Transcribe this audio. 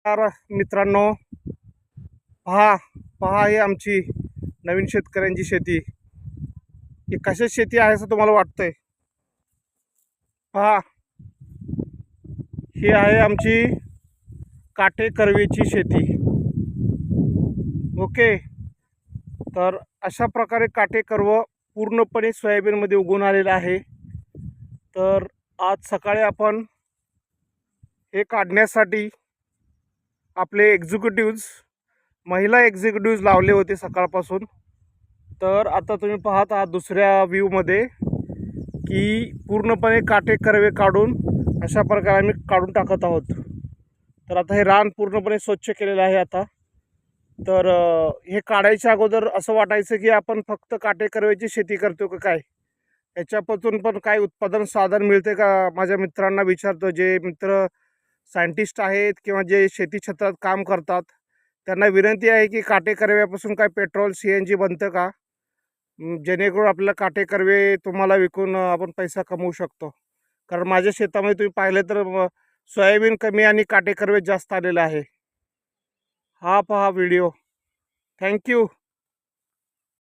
तर मित्रांनो, पहा पहा ही आमची नवीन शेतकऱ्यांची शेती. ही कशाची शेती आहे असं तुम्हाला वाटतंय? पहा, ही आहे आमची काटे करवेची शेती. ओके. तर अशा प्रकारे काटे कर्व पूर्णपणे सोयाबीनमध्ये उगवून आलेलं आहे. तर आज सकाळी आपण हे काढण्यासाठी आपले एक्झिक्युटिव्ज, महिला एक्झिक्युटिव्ज लावले होते सकाळपासून. तर आता तुम्ही पाहत आहात दुसऱ्या व्ह्यूमध्ये की पूर्णपणे काटे कर्वे काढून अशा प्रकारे आम्ही काढून टाकत आहोत. तर आता हे रान पूर्णपणे स्वच्छ केलेलं आहे आता. तर हे काढायच्या अगोदर असं वाटायचं की आपण फक्त काटे कर्वेची शेती करतो का काय, याच्यापासून पण काय उत्पादन साधन मिळते का, माझ्या मित्रांना विचारतो. जे मित्र सायंटिस्ट आहेत किंवा जे शेती क्षेत्रात काम करतात त्यांना विनंती आहे की काटे कर्व्यापासून काय पेट्रोल CNG बनतं का, जेणेकरून आपल्याला काटे कर्वे तुम्हाला विकून आपण पैसा कमवू शकतो. कारण माझ्या शेतामध्ये तुम्ही पाहिलं तर सोयाबीन कमी आणि काटे कर्वे जास्त आलेलं आहे. हा पहा व्हिडिओ. थँक्यू.